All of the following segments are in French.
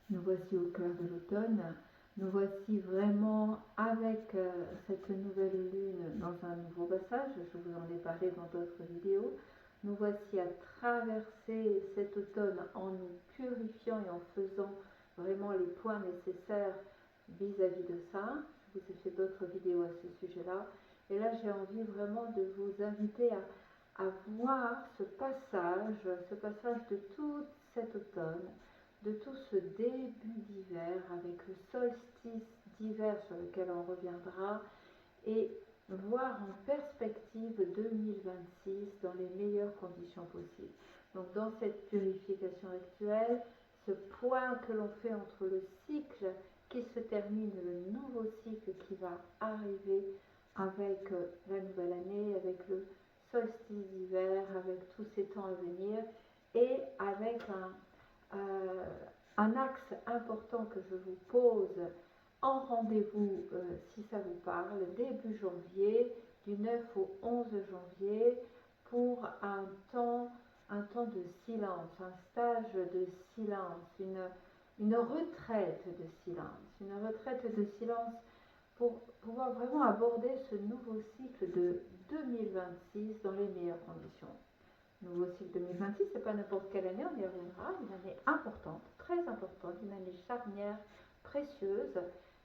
Nous voici au cœur de l'automne. Nous voici vraiment avec cette nouvelle lune dans un nouveau passage. Je vous en ai parlé dans d'autres vidéos. Nous voici à traverser cet automne en nous purifiant et en faisant vraiment les points nécessaires vis-à-vis de ça. Je vous ai fait d'autres vidéos à ce sujet-là. Et là, j'ai envie vraiment de vous inviter à voir ce passage de tout cet automne, de tout ce début d'hiver avec le solstice d'hiver sur lequel on reviendra et voir en perspective 2026 dans les meilleures conditions possibles. Donc dans cette purification actuelle, ce point que l'on fait entre le cycle qui se termine, le nouveau cycle qui va arriver avec la nouvelle année, avec le solstice d'hiver, avec tous ces temps à venir et avec un axe important que je vous pose en rendez-vous, si ça vous parle, début janvier, du 9 au 11 janvier, pour un temps de silence, un stage de silence, une retraite de silence pour pouvoir vraiment aborder ce nouveau cycle de 2026 dans les meilleures conditions. Nouveau cycle 2026, c'est pas n'importe quelle année, on y reviendra, une année importante, très importante, une année charnière, précieuse.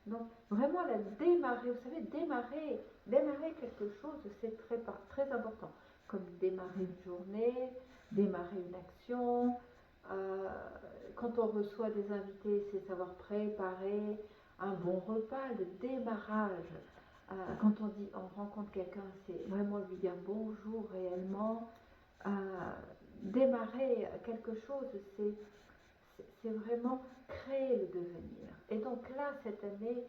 Donc vraiment la démarrer, vous savez, démarrer quelque chose, c'est très important. Comme démarrer une journée, démarrer une action. Quand on reçoit des invités, c'est savoir préparer un bon repas, le démarrage. Quand on rencontre quelqu'un, c'est vraiment lui dire bonjour réellement. Démarrer quelque chose, c'est vraiment créer le devenir. Et donc là, cette année,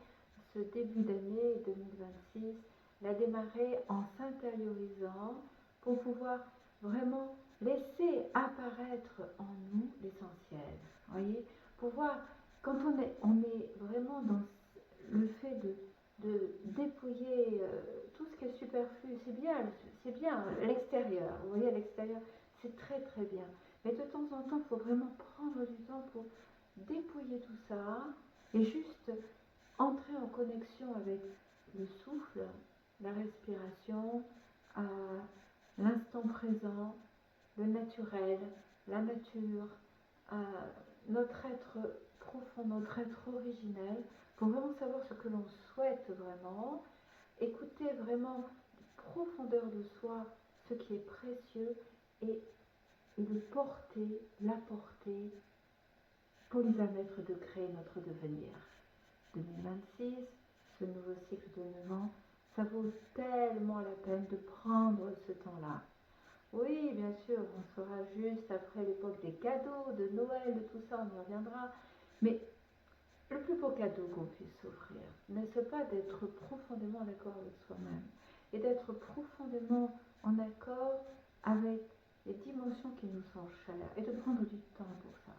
ce début d'année 2026, la démarrer en s'intériorisant pour pouvoir vraiment laisser apparaître en nous l'essentiel. Voyez, pouvoir, quand on est vraiment dans le fait de dépouiller tout ce qui est superflu, c'est bien l'extérieur. Vous voyez, à l'extérieur, c'est très très bien. Mais de temps en temps, il faut vraiment prendre du temps pour dépouiller tout ça et juste entrer en connexion avec le souffle, la respiration, l'instant présent, le naturel, la nature, notre être profond, notre être originel, pour vraiment savoir ce que l'on souhaite vraiment, écouter vraiment de profondeur de soi ce qui est précieux et le porter, l'apporter pour lui permettre de créer notre devenir. 2026, ce nouveau cycle de 9 ans, ça vaut tellement la peine de prendre ce temps-là. Oui, bien sûr, on sera juste après l'époque des cadeaux, de Noël, de tout ça, on y reviendra. Mais le plus beau cadeau qu'on puisse s'offrir, n'est-ce pas d'être profondément en accord avec soi-même et d'être profondément en accord avec les dimensions qui nous sont chères et de prendre du temps pour ça.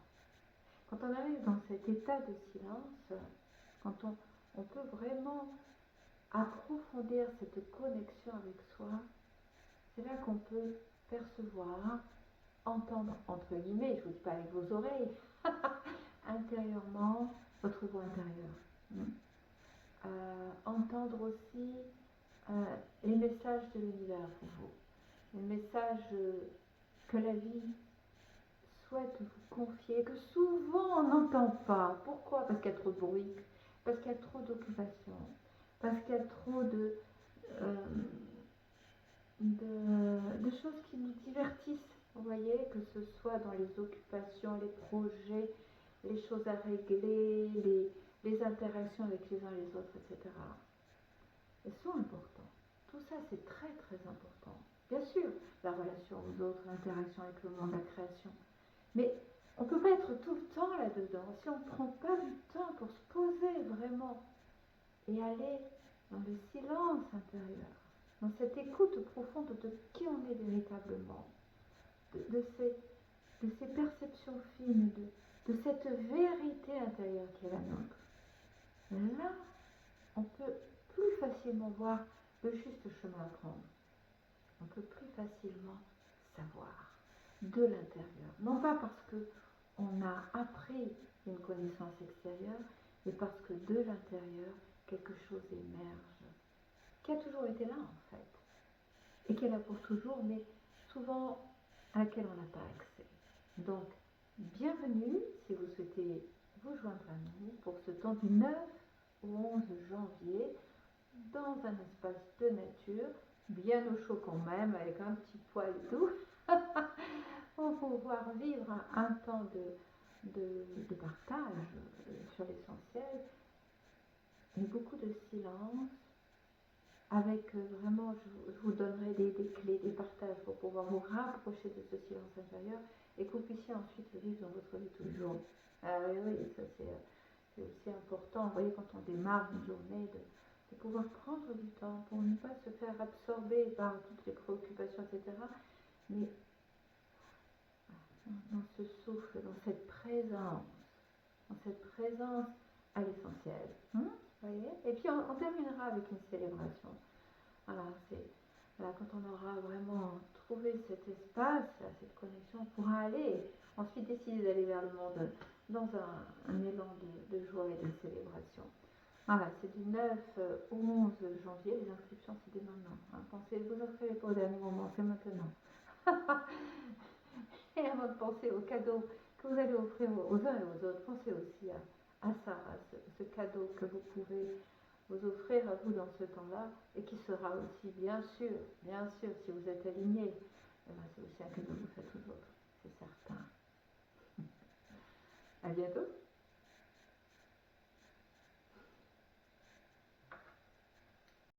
Quand on arrive dans cet état de silence, quand on peut vraiment approfondir cette connexion avec soi, c'est là qu'on peut percevoir, entendre, entre guillemets, je ne vous dis pas avec vos oreilles, intérieurement, votre voix intérieure. Entendre aussi les messages de l'univers pour vous, les messages que la vie souhaite vous confier, que souvent on n'entend pas. Pourquoi? Parce qu'il y a trop de bruit, parce qu'il y a trop d'occupations, parce qu'il y a trop de choses qui nous divertissent, vous voyez, que ce soit dans les occupations, les projets, les choses à régler, les interactions avec les uns et les autres, etc. Elles sont importantes. Tout ça, c'est très très important. Bien sûr, la relation aux autres, l'interaction avec le monde, la création. Mais on ne peut pas être tout le temps là-dedans si on ne prend pas du temps pour se poser vraiment et aller dans le silence intérieur, dans cette écoute profonde de qui on est véritablement, de ces perceptions fines, de cette vérité intérieure qui est la nôtre. Là, on peut plus facilement voir le juste chemin à prendre. On peut plus facilement savoir de l'intérieur. Non pas parce qu'on a appris une connaissance extérieure, mais parce que de l'intérieur, quelque chose émerge, qui a toujours été là en fait, et qui est là pour toujours, mais souvent à laquelle on n'a pas accès. Donc, bienvenue si vous souhaitez vous joindre à nous pour ce temps du 9 au 11 janvier, dans un espace de nature, bien au chaud quand même, avec un petit poêle et tout, pour pouvoir vivre un temps de partage sur l'essentiel, mais beaucoup de silence, avec vraiment, je vous donnerai des clés, des partages pour pouvoir vous rapprocher de ce silence intérieur et que vous puissiez ensuite le vivre dans votre vie tous les jours. Ah oui, oui, ça c'est aussi important. Vous voyez, quand on démarre une journée, de pouvoir prendre du temps pour ne pas se faire absorber par toutes les préoccupations, etc. Mais dans ce souffle, dans cette présence à l'essentiel. Vous voyez? Et puis on terminera avec une célébration. Voilà, voilà, quand on aura vraiment trouvé cet espace, cette connexion, on pourra aller ensuite décider d'aller vers le monde dans un élan de joie et de célébration. Voilà, c'est du 9 au 11 janvier, les inscriptions c'est dès maintenant. Hein. Pensez, vous inscrivez pas au dernier moment, c'est maintenant. Et avant de penser aux cadeaux que vous allez offrir aux uns et aux autres, pensez aussi à ça, à ce cadeau que vous pouvez vous offrir à vous dans ce temps-là et qui sera aussi, bien sûr, si vous êtes aligné, eh ben, c'est aussi un cadeau que vous faites aux autres, c'est certain. À bientôt.